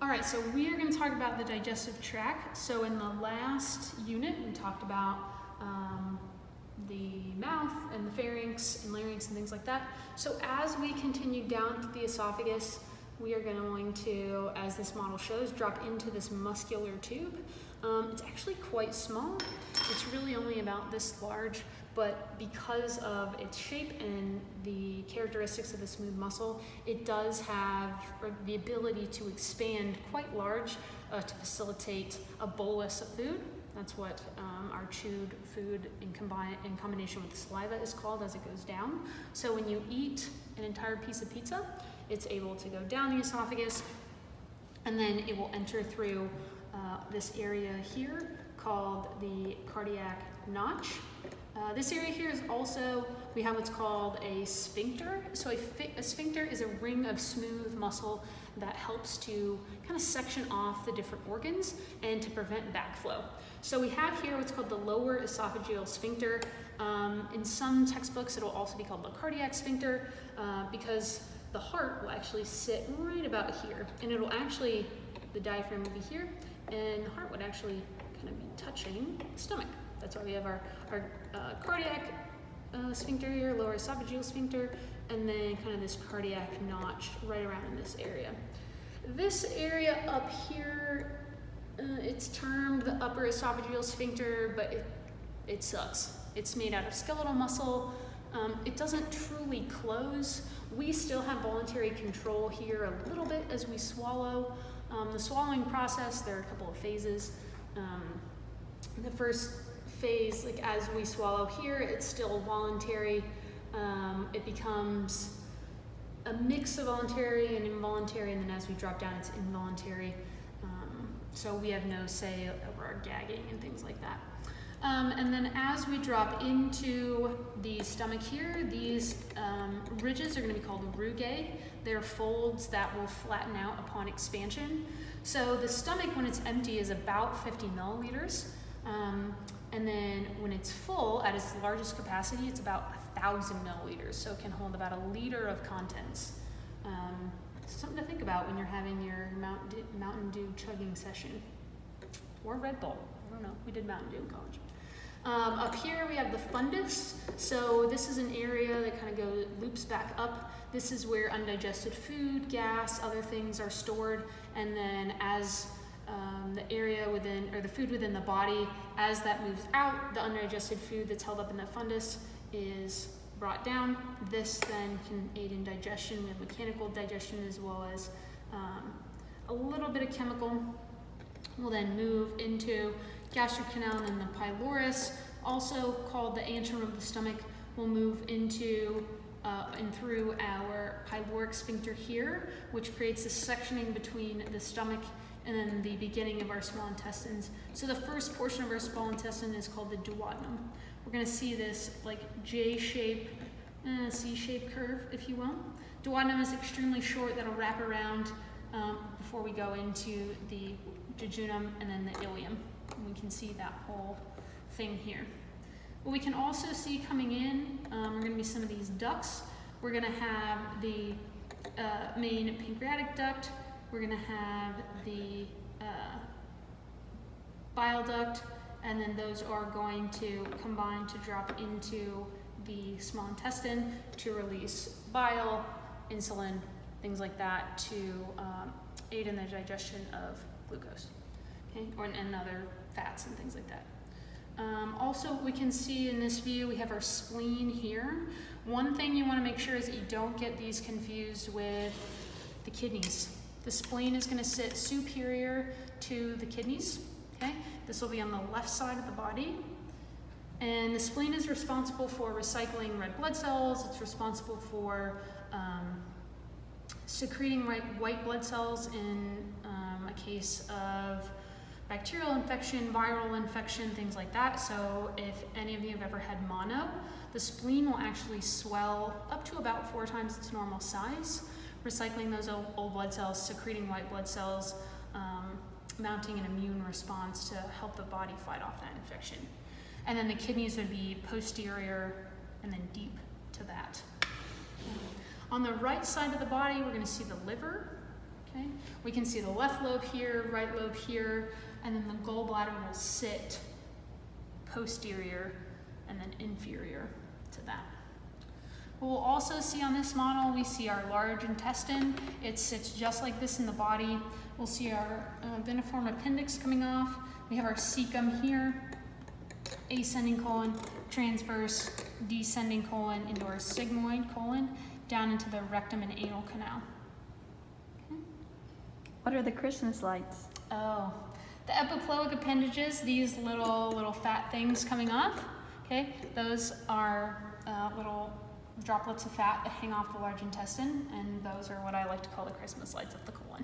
All right, so we are going to talk about the digestive tract. So in the last unit, we talked about the mouth and the pharynx and larynx and things like that. So as we continue down to the esophagus, we are going to, as this model shows, drop into this muscular tube. It's actually quite small. It's really only about this large, but because of its shape and the characteristics of the smooth muscle, it does have the ability to expand quite large to facilitate a bolus of food. That's what our chewed food in combination with the saliva is called as it goes down. So when you eat an entire piece of pizza, it's able to go down the esophagus, and then it will enter through this area here called the cardiac notch. This area here is also, we have what's called a sphincter. So a sphincter is a ring of smooth muscle that helps to kind of section off the different organs and to prevent backflow. So we have here what's called the lower esophageal sphincter. In some textbooks, it'll also be called the cardiac sphincter because the heart will actually sit right about here, and it'll actually, the diaphragm will be here, and the heart would actually kind of be touching the stomach. That's why we have our cardiac sphincter here, lower esophageal sphincter, and then kind of this cardiac notch right around in this area. This area up here, it's termed the upper esophageal sphincter, but it sucks. It's made out of skeletal muscle. It doesn't truly close. We still have voluntary control here a little bit as we swallow. The swallowing process, there are a couple of phases. The first phase, like as we swallow here, it's still voluntary. It becomes a mix of voluntary and involuntary, and then as we drop down, it's involuntary. So we have no say over our gagging and things like that. And then as we drop into the stomach here, these ridges are going to be called rugae. They're folds that will flatten out upon expansion. So the stomach, when it's empty, is about 50 milliliters. And then when it's full, at its largest capacity, it's about 1,000 milliliters. So it can hold about a liter of contents. Something to think about when you're having your Mountain Dew chugging session. Or Red Bull. I don't know. We did Mountain Dew in college. Up here we have the fundus. So this is an area that kind of loops back up. This is where undigested food, gas, other things are stored. And then as the area within, or the food within the body, as that moves out, the undigested food that's held up in the fundus is brought down. This then can aid in digestion. We have mechanical digestion as well as a little bit of chemical. We'll then move into gastric canal and then the pylorus, also called the antrum of the stomach. We'll move into and through our pyloric sphincter here, which creates this sectioning between the stomach and then the beginning of our small intestines. So the first portion of our small intestine is called the duodenum. We're going to see this like J-shape, C-shaped curve, if you will. Duodenum is extremely short, that'll wrap around before we go into the jejunum and then the ileum. And we can see that whole thing here. What we can also see coming in are going to be some of these ducts. We're going to have the main pancreatic duct. We're going to have the bile duct, and then those are going to combine to drop into the small intestine to release bile, insulin, things like that to aid in the digestion of glucose, okay, and other fats and things like that. Also, we can see in this view, we have our spleen here. One thing you want to make sure is that you don't get these confused with the kidneys. The spleen is going to sit superior to the kidneys, okay? This will be on the left side of the body. And the spleen is responsible for recycling red blood cells. It's responsible for secreting white blood cells in a case of bacterial infection, viral infection, things like that. So if any of you have ever had mono, the spleen will actually swell up to about 4 times its normal size, recycling those old blood cells, secreting white blood cells, mounting an immune response to help the body fight off that infection. And then the kidneys would be posterior and then deep to that. On the right side of the body, we're going to see the liver. Okay, we can see the left lobe here, right lobe here, and then the gallbladder will sit posterior and then inferior to that. What we'll also see on this model, we see our large intestine. It sits just like this in the body. We'll see our veniform appendix coming off. We have our cecum here, ascending colon, transverse, descending colon into our sigmoid colon, down into the rectum and anal canal. Okay. What are the Christmas lights? Oh, the epiploic appendages, these little fat things coming off, okay, those are little droplets of fat that hang off the large intestine, and those are what I like to call the Christmas lights of the colon.